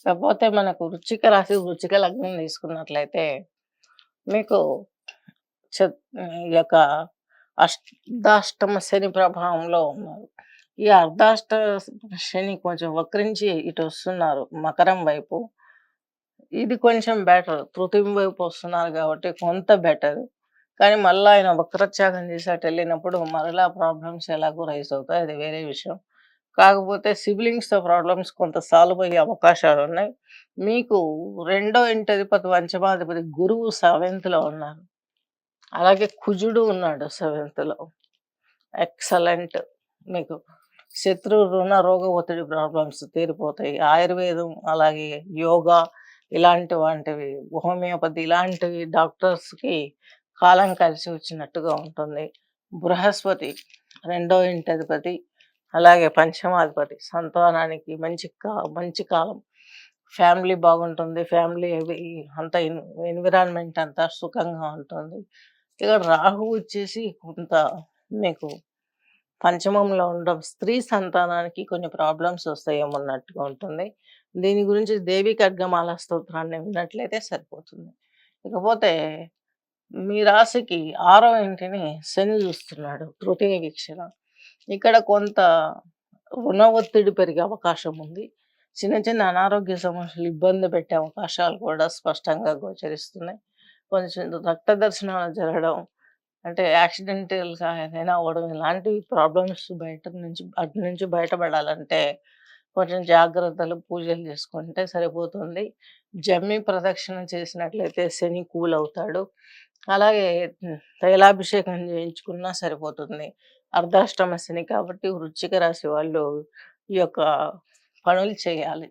కాకపోతే మనకు వృశ్చిక రాశి, వృశ్చిక లగ్నం తీసుకున్నట్లయితే మీకు ఈ యొక్క అర్ధాష్టమ శని ప్రభావంలో ఉన్నారు. ఈ శని కొంచెం వక్రించి ఇటు వస్తున్నారు మకరం వైపు. ఇది కొంచెం బెటర్. తృతీయం వైపు వస్తున్నారు కాబట్టి కొంత బెటర్. కానీ మళ్ళా ఆయన వక్రత్యాగం చేసి అటెళ్ళినప్పుడు మరలా ప్రాబ్లమ్స్ ఎలాగో రైజ్ అవుతాయి. అది వేరే విషయం. కాకపోతే సిబ్లింగ్స్‌తో ప్రాబ్లమ్స్ కొంత సాల్వ్ అయ్యే అవకాశాలున్నాయి. మీకు రెండో ఇంటధిపతి పంచమాధిపతి గురువు సెవెంత్‌లో ఉన్నారు. అలాగే కుజుడు ఉన్నాడు సెవెంత్‌లో. ఎక్సలెంట్. మీకు శత్రు, రుణ, రోగ ఒత్తిడి ప్రాబ్లమ్స్ తీరిపోతాయి. ఆయుర్వేదం, అలాగే యోగా ఇలాంటి వాంటివి, హోమియోపతి ఇలాంటివి డాక్టర్స్‌కి కాలం కలిసి వచ్చినట్టుగా ఉంటుంది. బృహస్పతి రెండో ఇంటధిపతి, అలాగే పంచమాధిపతి సంతానానికి మంచి కాలం. ఫ్యామిలీ బాగుంటుంది. ఫ్యామిలీ అంతా ఎన్విరాన్మెంట్ అంతా సుఖంగా ఉంటుంది. ఇక రాహువు వచ్చేసి కొంత మీకు పంచమంలో ఉండడం స్త్రీ సంతానానికి కొన్ని ప్రాబ్లమ్స్ వస్తాయేమన్నట్టుగా ఉంటుంది. దీని గురించి దేవి ఖడ్గమాల స్తోత్రాన్ని విన్నట్లయితే సరిపోతుంది. ఇకపోతే మీ రాశికి 6వ ఇంటిని శని చూస్తున్నాడు తృతీయ వీక్షణ. ఇక్కడ కొంత రుణ ఒత్తిడి పెరిగే అవకాశం ఉంది. చిన్న చిన్న అనారోగ్య సమస్యలు ఇబ్బంది పెట్టే అవకాశాలు కూడా స్పష్టంగా గోచరిస్తున్నాయి. కొంచెం రక్త దర్శనాలు జరగడం, అంటే యాక్సిడెంటల్‌గా ఏదైనా అవ్వడం ఇలాంటివి ప్రాబ్లమ్స్ అటు నుంచి బయటపడాలంటే కొంచెం జాగ్రత్తలు, పూజలు చేసుకుంటే సరిపోతుంది. జమ్మి ప్రదక్షిణ చేసినట్లయితే శని కూల్ అవుతాడు. అలాగే తైలాభిషేకం చేయించుకున్నా సరిపోతుంది. అర్ధాష్టమ శని కాబట్టి వృశ్చిక రాశి వాళ్ళు ఈ యొక్క పనులు చేయాలి.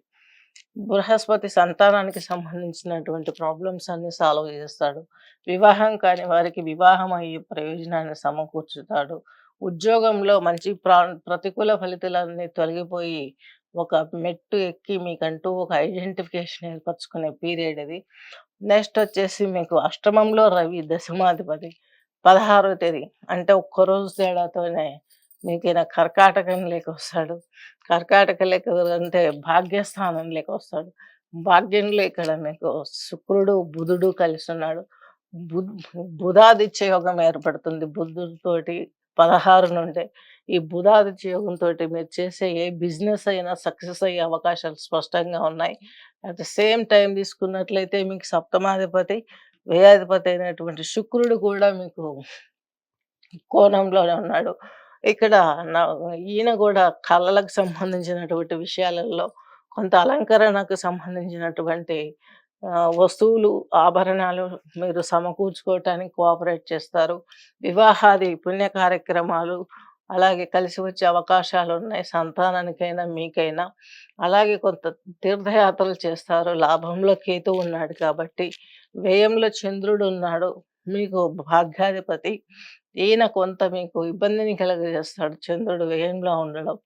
బృహస్పతి సంతానానికి సంబంధించినటువంటి ప్రాబ్లమ్స్ అన్నీ సాల్వ్ చేస్తాడు. వివాహం కాని వారికి వివాహం అయ్యే ప్రయోజనాన్ని సమకూర్చుతాడు. ఉద్యోగంలో మంచి ప్రతికూల ఫలితాలన్నీ తొలగిపోయి ఒక మెట్టు ఎక్కి మీకంటూ ఒక ఐడెంటిఫికేషన్ ఏర్పరచుకునే పీరియడ్ ఇది. నెక్స్ట్ వచ్చేసి మీకు అష్టమంలో రవి దశమాధిపతి 16వ తేదీ, అంటే ఒక్కరోజు తేడాతోనే మీకు ఈయన కర్కాటకంలోకి వస్తాడు. కర్కాటకలోకి అంటే భాగ్యస్థానంలోకి వస్తాడు. భాగ్యంలో ఇక్కడ మీకు శుక్రుడు, బుధుడు కలిసి ఉన్నాడు. బుధాదిత్య యోగం ఏర్పడుతుంది బుధుడితోటి 16 నుండే. ఈ బుధాదిత్య యోగంతోటి మీరు చేసే ఏ బిజినెస్ అయినా సక్సెస్ అయ్యే అవకాశాలు స్పష్టంగా ఉన్నాయి. అట్ ద సేమ్ టైం తీసుకున్నట్లయితే మీకు సప్తమాధిపతి, వ్యయాధిపతి అయినటువంటి శుక్రుడు కూడా మీకు కోణంలోనే ఉన్నాడు. ఇక్కడ నా ఈయన కూడా కళలకు సంబంధించినటువంటి విషయాలలో కొంత అలంకరణకు సంబంధించినటువంటి వస్తువులు, ఆభరణాలు మీరు సమకూర్చుకోవటానికి కోఆపరేట్ చేస్తారు. వివాహాది పుణ్య కార్యక్రమాలు అలాగే కలిసి వచ్చే అవకాశాలున్నాయి సంతానానికైనా, మీకైనా. అలాగే కొంత తీర్థయాత్రలు చేస్తారు. లాభంలో కేతువు ఉన్నాడు కాబట్టి. వ్యయంలో చంద్రుడు ఉన్నాడు. మీకు భాగ్యాధిపతి. ఈయన కొంత మీకు ఇబ్బందిని కలుగజేస్తాడు చంద్రుడు వ్యయంలో ఉండడం.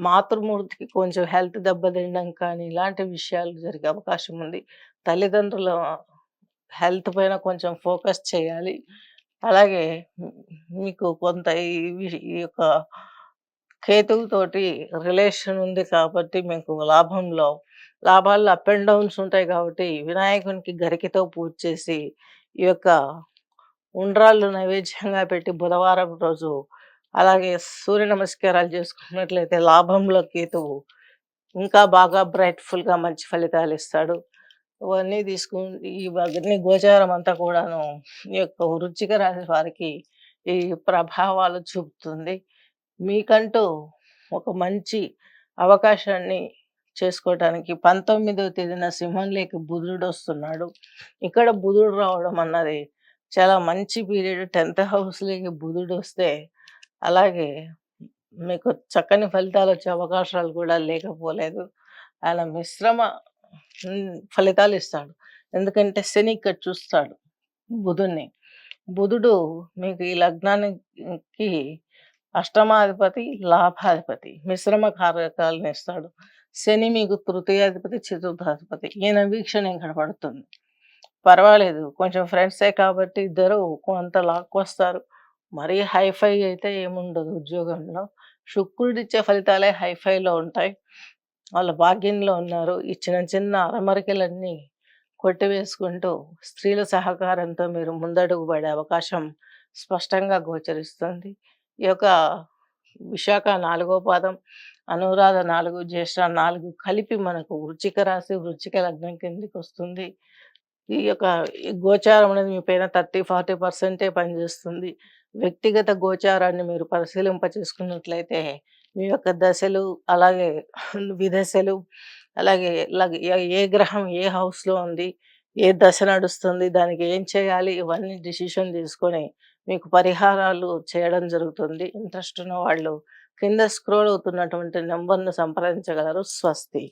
మాతృమూర్తికి కొంచెం హెల్త్ దెబ్బతినడం కానీ ఇలాంటి విషయాలు జరిగే అవకాశం ఉంది. తల్లిదండ్రుల హెల్త్ పైన కొంచెం ఫోకస్ చేయాలి. అలాగే మీకు కొంత ఈ యొక్క కేతువుతోటి రిలేషన్ ఉంది కాబట్టి మీకు లాభాల్లో అప్ అండ్ డౌన్స్ ఉంటాయి కాబట్టి వినాయకునికి గరికతో పూజ చేసి ఈ యొక్క ఉండ్రాళ్ళు నైవేద్యంగా పెట్టి బుధవారం రోజు అలాగే సూర్య నమస్కారాలు చేసుకున్నట్లయితే లాభంలో కేతువు ఇంకా బాగా బ్రైట్‌ఫుల్‌గా మంచి ఫలితాలు ఇస్తాడు. ఇవన్నీ ఇవన్నీ గోచారం అంతా కూడాను ఈ యొక్క వృశ్చిక రాశి వారికి ఈ ప్రభావాలు చూపుతుంది. మీకంటూ ఒక మంచి అవకాశాన్ని చేసుకోవటానికి 19వ తేదీన సింహంలోకి బుధుడు వస్తున్నాడు. ఇక్కడ బుధుడు రావడం అన్నది చాలా మంచి పీరియడ్. 10th హౌస్‌లోకి బుధుడు వస్తే అలాగే మీకు చక్కని ఫలితాలు వచ్చే అవకాశాలు కూడా లేకపోలేదు. ఆయన మిశ్రమ ఫలితాలు ఇస్తాడు. ఎందుకంటే శని ఇక్కడ చూస్తాడు బుధుడిని. బుధుడు మీకు ఈ లగ్నానికి అష్టమాధిపతి, లాభాధిపతి మిశ్రమ కారకాలను ఇస్తాడు. శని మీకు తృతీయాధిపతి, చతుర్థాధిపతి. ఈయన వీక్షణ ఇక్కడ పడుతుంది. పర్వాలేదు, కొంచెం ఫ్రెండ్సే కాబట్టి ఇద్దరు కొంత లాక్కొస్తారు. మరీ హైఫై అయితే ఏముండదు ఉద్యోగంలో. శుక్రుడిచ్చే ఫలితాలే హైఫైలో ఉంటాయి. వాళ్ళ భాగ్యంలో ఉన్నారు. ఈ చిన్న చిన్న అరమరికలన్నీ కొట్టివేసుకుంటూ స్త్రీల సహకారంతో మీరు ముందడుగు పడే అవకాశం స్పష్టంగా గోచరిస్తుంది. ఈ యొక్క విశాఖ 4 పాదం, అనురాధ 4, జ్యేష్ఠ 4 కలిపి మనకు వృశ్చిక రాశి, వృశ్చిక లగ్నం కిందకొస్తుంది. ఈ యొక్క ఈ గోచారం అనేది మీ పైన 30, 40% పనిచేస్తుంది. వ్యక్తిగత గోచారాన్ని మీరు పరిశీలింప చేసుకున్నట్లయితే మీ యొక్క దశలు, అలాగే విదశలు, అలాగే ఏ గ్రహం ఏ హౌస్‌లో ఉంది, ఏ దశ నడుస్తుంది, దానికి ఏం చేయాలి, ఇవన్నీ డిసిషన్ తీసుకొని మీకు పరిహారాలు చేయడం జరుగుతుంది. ఇంట్రెస్ట్ ఉన్న వాళ్ళు కింద స్క్రోల్ అవుతున్నటువంటి నంబర్‌ను సంప్రదించగలరు. స్వస్తి.